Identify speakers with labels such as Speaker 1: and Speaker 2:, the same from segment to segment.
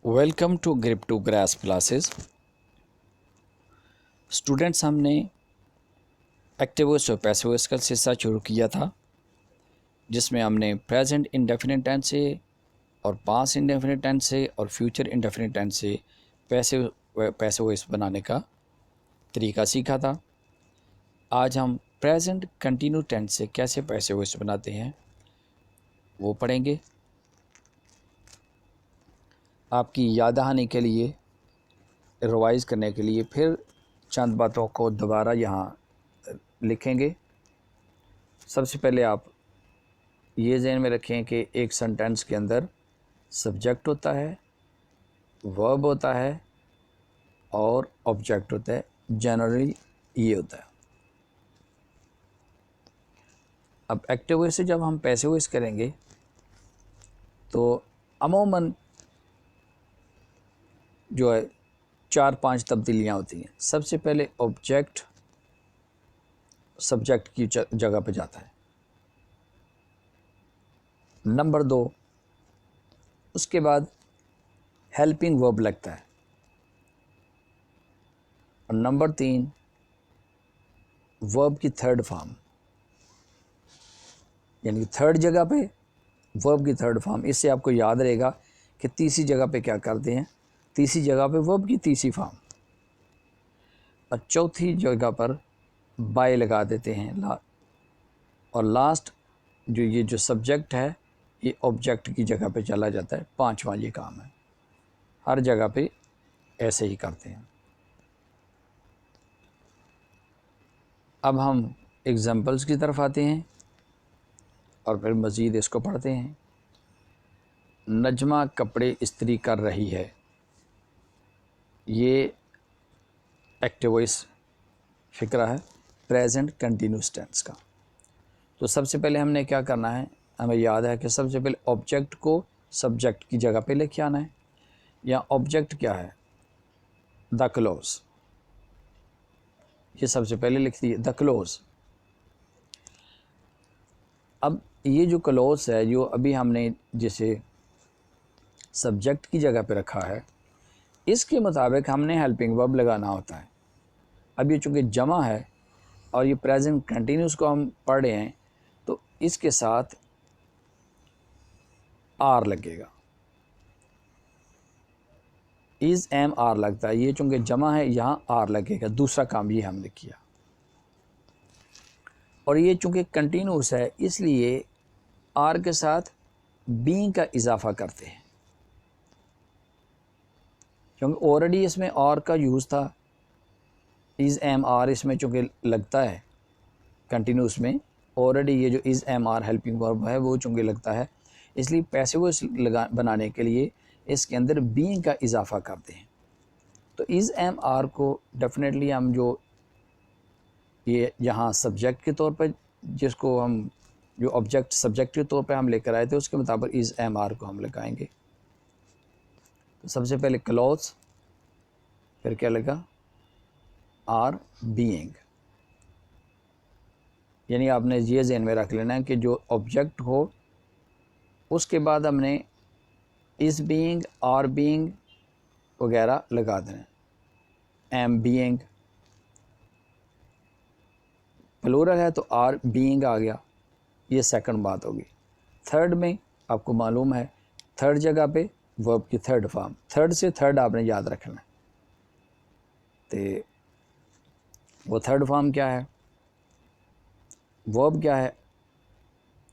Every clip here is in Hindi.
Speaker 1: Welcome to grip to grass classes. Students, हमने एक्टिव वॉइस और पैसिव वॉइस का सिलसिला शुरू किया था, जिसमें हमने प्रेजेंट इंडेफिनिट टेंस से और पास्ट इंडेफिनिट टेंस से और फ्यूचर इंडेफिनिट टेंस से पैसिव वॉइस बनाने का तरीका सीखा था। आज हम प्रेजेंट कंटिन्यू टेंस से कैसे पैसिव वॉइस बनाते हैं वो पढ़ेंगे। आपकी याद दहानी के लिए, रिवाइज़ करने के लिए फिर चंद बातों को दोबारा यहाँ लिखेंगे। सबसे पहले आप ये ज़हन में रखें कि एक सेंटेंस के अंदर सब्जेक्ट होता है, वर्ब होता है और ऑब्जेक्ट होता है। जनरली ये होता है। अब एक्टिव वॉइस से जब हम पैसिव वॉइस करेंगे तो अमूमन जो है 4-5 तब्दीलियाँ होती हैं। सबसे पहले ऑब्जेक्ट सब्जेक्ट की जगह पे जाता है। नंबर 2, उसके बाद हेल्पिंग वर्ब लगता है। और नंबर 3, वर्ब की थर्ड फॉर्म, यानी कि थर्ड जगह पे वर्ब की थर्ड फॉर्म। इससे आपको याद रहेगा कि तीसरी जगह पे क्या करते हैं, तीसरी जगह पे वर्ब की तीसरी फॉर्म और चौथी जगह पर बाय लगा देते हैं। और लास्ट जो सब्जेक्ट है ये ऑब्जेक्ट की जगह पे चला जाता है। 5वां ये काम है। हर जगह पे ऐसे ही करते हैं। अब हम एग्जाम्पल्स की तरफ आते हैं और फिर मज़ीद इसको पढ़ते हैं। नजमा कपड़े इस्त्री कर रही है, ये एक्टिव वॉइस फ़िक्रा है प्रेजेंट कंटिन्यूस टेंस का। तो सबसे पहले हमने क्या करना है, हमें याद है कि सबसे पहले ऑब्जेक्ट को सब्जेक्ट की जगह पे लेके आना है। या ऑब्जेक्ट क्या है, द क्लोज, ये सबसे पहले लिख दिए द क्लोज। अब ये जो क्लोज है, जो अभी हमने जिसे सब्जेक्ट की जगह पे रखा है, इसके मुताबिक हमने हेल्पिंग वर्ब लगाना होता है। अब ये चूँकि जमा है और ये प्रेजेंट कंटिन्यूस को हम पढ़ रहे हैं, तो इसके साथ आर लगेगा। इज़ एम आर लगता है। ये चूँकि जमा है, यहाँ आर लगेगा। दूसरा काम ये हमने किया। और ये चूँकि कंटिन्यूस है, इसलिए आर के साथ बीइंग का इजाफा करते हैं, क्योंकि ऑलरेडी इसमें आर का यूज़ था। इज़ एम आर इसमें चूँकि लगता है कंटिन्यूस में, ऑलरेडी ये जो is am are helping verb है वो चूँकि लगता है, इसलिए पैसिव वॉइस बनाने के लिए इसके अंदर बीइंग का इजाफा करते हैं। तो इज़ एम आर को डेफिनेटली हम जो ये यहाँ सब्जेक्ट के तौर पर, जिसको हम जो ऑब्जेक्ट सब्जेक्ट के तौर पे हम लेकर आए थे, उसके मुताबिक इज़ एम आर को हम लगाएंगे। तो सबसे पहले क्लॉथ्स, फिर क्या लगा, आर बीइंग। यानी आपने ये ज़हन में रख लेना है कि जो ऑब्जेक्ट हो उसके बाद हमने इज़ बीइंग, आर बीइंग वगैरह लगा देना। एम बीइंग, प्लूरल है तो आर बीइंग आ गया। ये सेकंड बात होगी। थर्ड में आपको मालूम है, थर्ड जगह पे वर्ब की थर्ड फॉर्म, थर्ड से थर्ड आपने याद रखना है। तो वो थर्ड फॉर्म क्या है, वर्ब क्या है,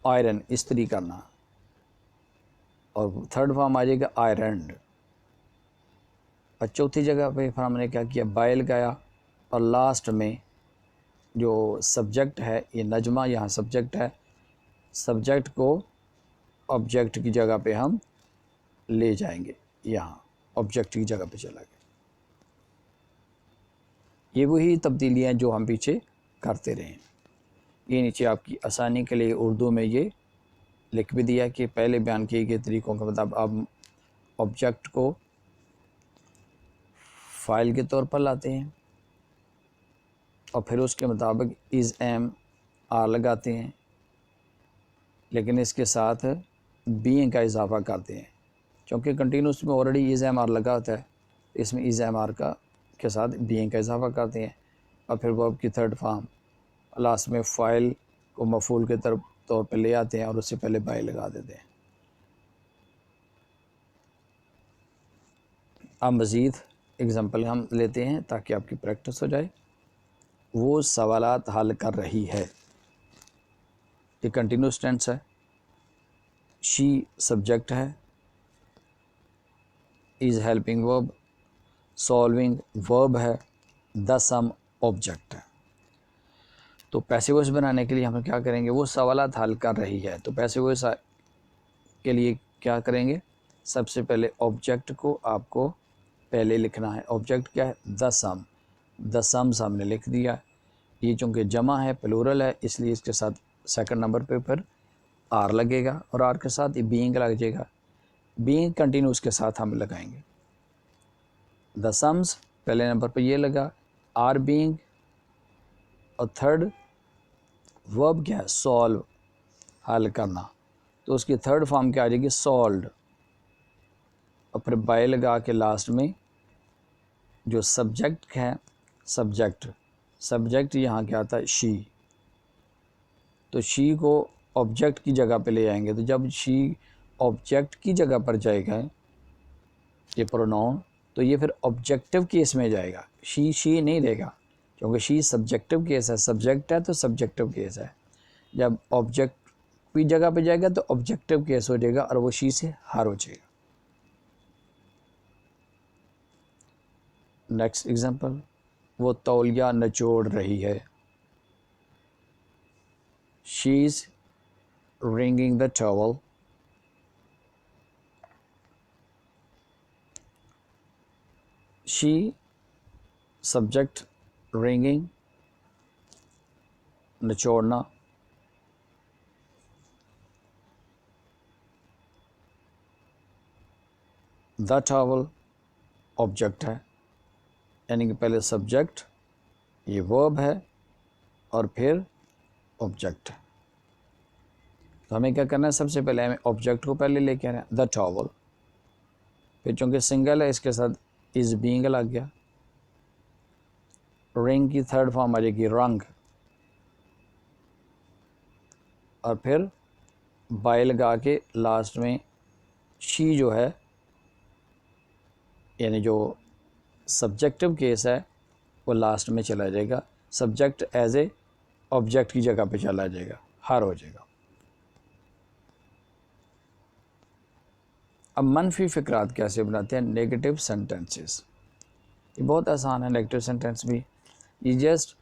Speaker 1: आयरन, इस्त्री करना। और थर्ड फॉर्म आ जाएगा आयरनड। और चौथी जगह पे फिर हमने क्या किया, बाय लगाया। और लास्ट में जो सब्जेक्ट है, ये नजमा यहाँ सब्जेक्ट है, सब्जेक्ट को ऑब्जेक्ट की जगह पे हम ले जाएंगे। यहाँ ऑब्जेक्ट की जगह पे चला गया। ये वही तब्दीलियाँ जो हम पीछे करते रहे हैं। ये नीचे आपकी आसानी के लिए उर्दू में ये लिख भी दिया कि पहले बयान किए गए तरीक़ों के मुताबिक आप ऑब्जेक्ट को फ़ाइल के तौर पर लाते हैं और फिर उसके मुताबिक इज़ एम आर लगाते हैं, लेकिन इसके साथ बीइंग का इजाफा करते हैं। क्योंकि कंटिन्यूस में ऑलरेडी इज़ एम आर लगा होता है, इसमें इज़ एम आर का के साथ बीइंग का इजाफा करते हैं और फिर वर्ब की थर्ड फॉर्म लास्ट में फ़ाइल को मफूल के तौर पे ले आते हैं और उससे पहले बाय लगा देते हैं। अब मज़ीद एग्ज़ाम्पल हम लेते हैं ताकि आपकी प्रैक्टिस हो जाए। वो सवालात हल कर रही है, ये कंटिन्यूस टेंस है। शी सब्जेक्ट है, is helping verb, solving verb है, द सम ऑब्जेक्ट है। तो पैसिव वॉइस बनाने के लिए हम क्या करेंगे, वो सवालात हल कर रही है। तो पैसिव वॉइस के लिए क्या करेंगे, सबसे पहले ऑब्जेक्ट को आपको पहले लिखना है। ऑब्जेक्ट क्या है, द सम। द सम सामने लिख दिया। ये चूँकि जमा है, प्लूरल है, इसलिए इसके साथ सेकंड नंबर पे फिर आर लगेगा और आर के साथ ये बीइंग लग जाएगा। बीइंग कंटिन्यूस के साथ हम लगाएंगे। द सम्स पहले नंबर पे ये लगा, आर बीइंग, और थर्ड वर्ब क्या है, सॉल्व, हल करना। तो उसकी थर्ड फॉर्म क्या आ जाएगी, सॉल्व्ड। और फिर बाय लगा के लास्ट में जो सब्जेक्ट है, सब्जेक्ट यहाँ क्या आता है, शी। तो शी को ऑब्जेक्ट की जगह पे ले आएंगे। तो जब शी ऑब्जेक्ट की जगह पर जाएगा ये प्रोनाउन, तो ये फिर ऑब्जेक्टिव केस में जाएगा, शी नहीं रहेगा, क्योंकि शी सब्जेक्टिव केस है। सब्जेक्ट है तो सब्जेक्टिव केस है। जब ऑब्जेक्ट की जगह पे जाएगा तो ऑब्जेक्टिव केस हो जाएगा और वो शी से हार हो जाएगा। नेक्स्ट एग्जांपल, वो तौलिया निचोड़ रही है। She is wringing the towel. She subject wringing निचोड़ना। The towel object है, यानी कि पहले सब्जेक्ट, ये वर्ब है और फिर ऑब्जेक्ट है। तो हमें क्या करना है, सबसे पहले हमें ऑब्जेक्ट को पहले लेके आना है, द टॉवल। फिर चूँकि सिंगल है इसके साथ इज़ बीइंग लग गया। रिंग की थर्ड फॉर्म आ जाएगी रंग, और फिर बाय लगा के लास्ट में शी जो है, यानी जो सब्जेक्टिव केस है वो लास्ट में चला जाएगा। सब्जेक्ट एज ए ऑब्जेक्ट की जगह पे चला जाएगा, हार हो जाएगा। अब मनफी फ़िक्रात कैसे बनाते हैं, नेगेटिव सेंटेंसेस। ये बहुत आसान है नेगेटिव सेंटेंस भी। ये जस्ट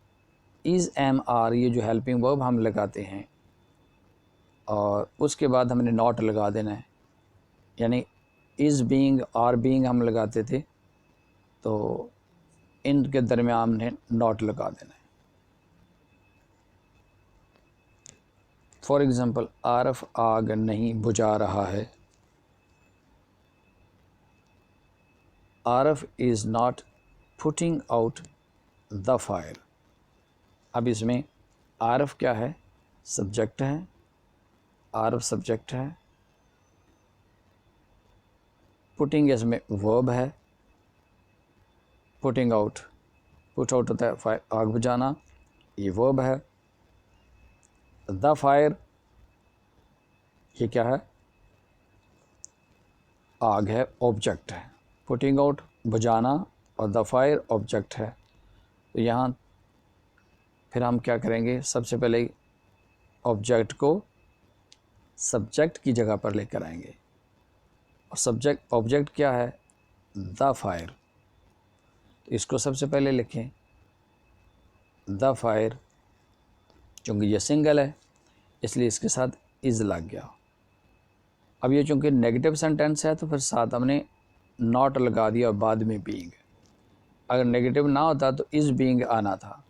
Speaker 1: इज़ एम आर, ये जो हेल्पिंग वर्ब हम लगाते हैं और उसके बाद हमने नॉट लगा देना है। यानी इज़ बीइंग, आर बीइंग हम लगाते थे, तो इनके दरमियान हमने नॉट लगा देना है। फॉर एग्ज़ाम्पल, आरफ आग नहीं बुझा रहा है। Arif is not putting out the fire. अब इसमें आरफ क्या है, सब्जेक्ट है, आरफ सब्जेक्ट है, पुटिंग इसमें वर्ब है, पुटिंग आउट, पुट आउट होता है फायर, आग बुझाना, ये वर्ब है। द फायर ये क्या है, आग है, ऑब्जेक्ट है। पुटिंग आउट बुझाना और द फायर ऑब्जेक्ट है। तो यहाँ फिर हम क्या करेंगे, सबसे पहले ऑब्जेक्ट को सब्जेक्ट की जगह पर लेकर आएंगे। और सब्जेक्ट ऑब्जेक्ट क्या है, द फायर। तो इसको सबसे पहले लिखें, द फायर। चूँकि ये सिंगल है इसलिए इसके साथ इज़ लग गया। अब ये चूँकि नेगेटिव सेंटेंस है तो फिर साथ हमने नॉट लगा दिया और बाद में बीइंग। अगर नेगेटिव ना होता तो इज़ बीइंग आना था,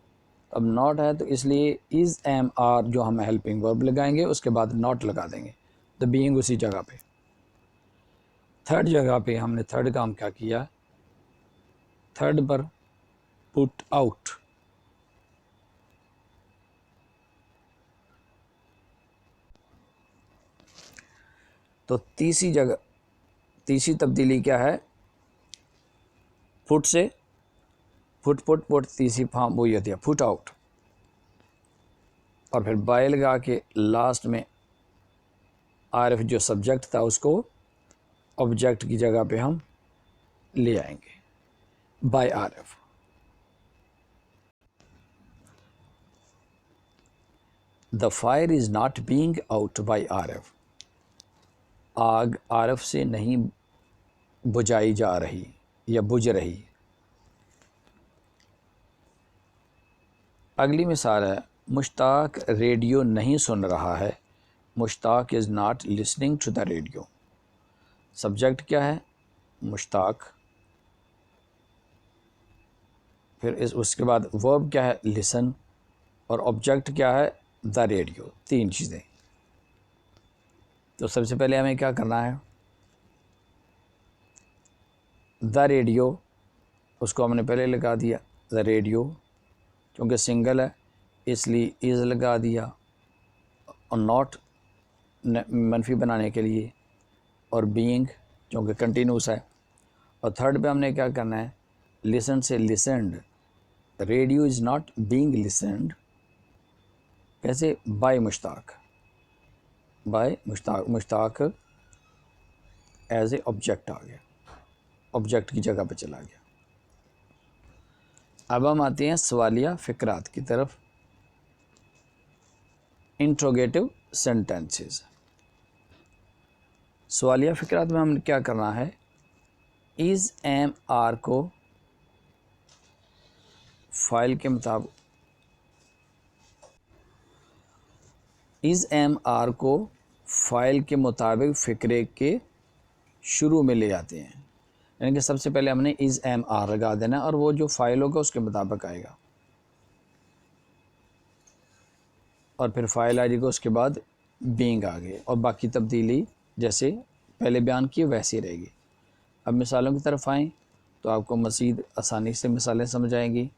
Speaker 1: अब नॉट है तो इसलिए इज़ एम आर जो हम हेल्पिंग वर्ब लगाएंगे उसके बाद नॉट लगा देंगे, तो बीइंग उसी जगह पे। थर्ड जगह पे हमने थर्ड काम क्या किया, थर्ड पर पुट आउट। तो तीसरी तीसरी तब्दीली क्या है, पुट से पुट तीसरी फॉर्म वही होती है पुट आउट, और फिर बाय लगा के लास्ट में आरएफ जो सब्जेक्ट था उसको ऑब्जेक्ट की जगह पे हम ले आएंगे by RF. The fire is not being out by RF, आग आरएफ से नहीं बुझाई जा रही या बुझ रही। अगली मिसाल है, मुश्ताक रेडियो नहीं सुन रहा है, Mushtaq is not listening to the radio. Subject क्या है, मुश्ताक, फिर उसके बाद वर्ब क्या है, लिसन, और ऑब्जेक्ट क्या है, द रेडियो। तीन चीज़ें। तो सबसे पहले हमें क्या करना है, द रेडियो उसको हमने पहले लगा दिया, द रेडियो क्योंकि सिंगल है इसलिए इज़ लगा दिया, और नॉट मनफी बनाने के लिए, और बीइंग क्योंकि कंटिन्यूस है। और थर्ड पे हमने क्या करना है, लिसन से listened, radio is not being listened, कैसे, by Mushtaq, by Mushtaq, Mushtaq as a object आ गया, ऑब्जेक्ट की जगह पे चला गया। अब हम आते हैं सवालिया फ़िक्रात की तरफ, इंट्रोगेटिव सेंटेंसेस। सवालिया फ़िक्रात में हमने क्या करना है, इज़ एम आर को फाइल के मुताबिक, इज़ एम आर को फाइल के मुताबिक फ़िक्रे के शुरू में ले जाते हैं। यानी कि सबसे पहले हमने इज़ एम आर लगा देना और वो जो फाइल होगा उसके मुताबिक आएगा, और फिर फाइल आ जाएगी, उसके बाद बीइंग आ गए, और बाकी तब्दीली जैसे पहले बयान की वैसी ही रहेगी। अब मिसालों की तरफ आएँ तो आपको मज़ीद आसानी से मिसालें समझ आएंगी।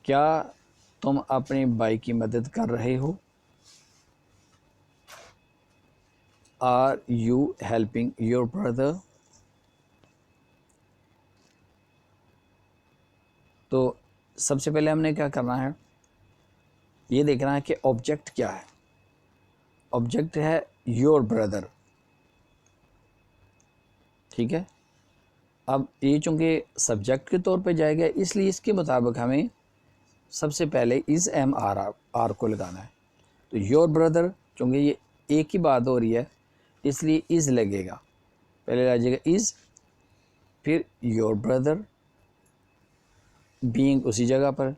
Speaker 1: क्या तुम अपने भाई की मदद कर रहे हो, are you helping your brother. तो सबसे पहले हमने क्या करना है, ये देखना है कि ऑब्जेक्ट क्या है। ऑब्जेक्ट है योर ब्रदर, ठीक है। अब ये चूँकि सब्जेक्ट के तौर पे जाएगा इसलिए इसके मुताबिक हमें सबसे पहले इज़ एम आर को लगाना है। तो योर ब्रदर चूँकि ये एक ही बात हो रही है इसलिए इज़ लगेगा, पहले आ जाएगा इज़, फिर योर ब्रदर, बीइंग उसी जगह पर,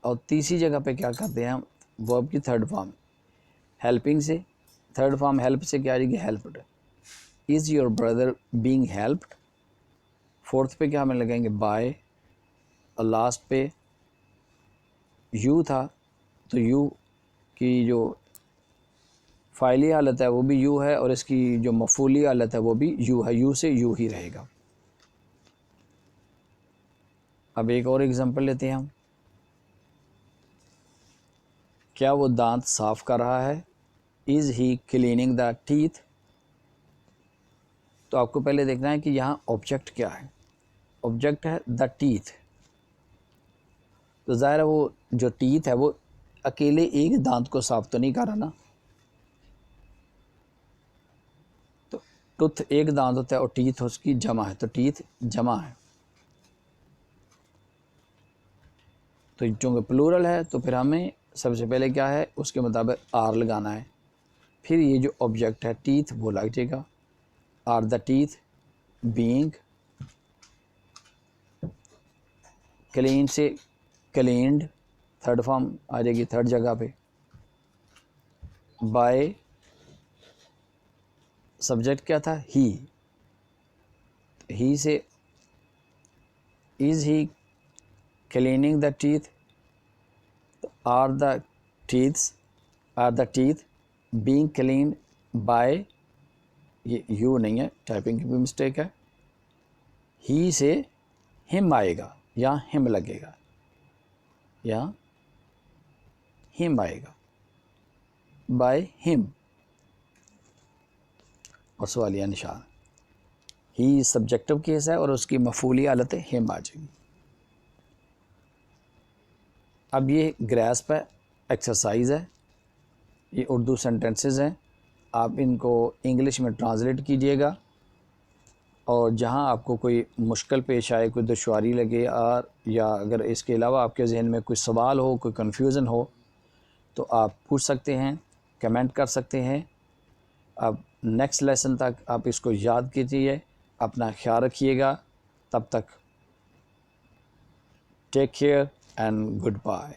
Speaker 1: और तीसरी जगह पे क्या करते हैं हम, वर्ब की थर्ड फॉर्म हेल्पिंग से, थर्ड फॉर्म हेल्प से क्या आ जाएगी, helped. Is your brother being helped. Fourth पे क्या हमें लगाएंगे, बाय, और लास्ट पे यू था तो यू की जो फ़ाइली हालत है वो भी यू है, और इसकी जो मफूली हालत है वो भी यू है, यू से यू ही रहेगा। अब एक और एग्जांपल लेते हैं हम, क्या वो दांत साफ कर रहा है, is he cleaning the teeth. तो आपको पहले देखना है कि यहाँ ऑब्जेक्ट क्या है, ऑब्जेक्ट है द टीथ। तो ज़ाहिर है वो जो टीथ है वो अकेले एक दांत को साफ तो नहीं कर रहा ना, तो टूथ एक दांत होता है और टीथ उसकी जमा है, तो टीथ जमा है। तो चूँकि प्लूरल है तो फिर हमें सबसे पहले क्या है उसके मुताबिक आर लगाना है, फिर ये जो ऑब्जेक्ट है टीथ वो लग जाएगा, are the teeth being, clean से क्लीन्ड, थर्ड फॉर्म आ जाएगी थर्ड जगह पे, बाय सब्जेक्ट क्या था, ही से is he cleaning the teeth, are the teeth being clean by, ये यू नहीं है, टाइपिंग की भी मिस्टेक है, ही से हिम आएगा या हिम लगेगा, या हिम आएगा, बाय हिम, और सवालिया निशान। ही सब्जेक्टिव केस है और उसकी मफूली हालत हिम आ जाएगी। अब ये ग्रेस्प है, एक्सरसाइज है, ये उर्दू सेंटेंसेस हैं, आप इनको इंग्लिश में ट्रांसलेट कीजिएगा और जहां आपको कोई मुश्किल पेश आए, कोई दुश्वारी लगे और या अगर इसके अलावा आपके जहन में कोई सवाल हो, कोई कन्फ्यूज़न हो तो आप पूछ सकते हैं, कमेंट कर सकते हैं। अब नेक्स्ट लेसन तक आप इसको याद कीजिए, अपना ख्याल रखिएगा। तब तक take care and good bye.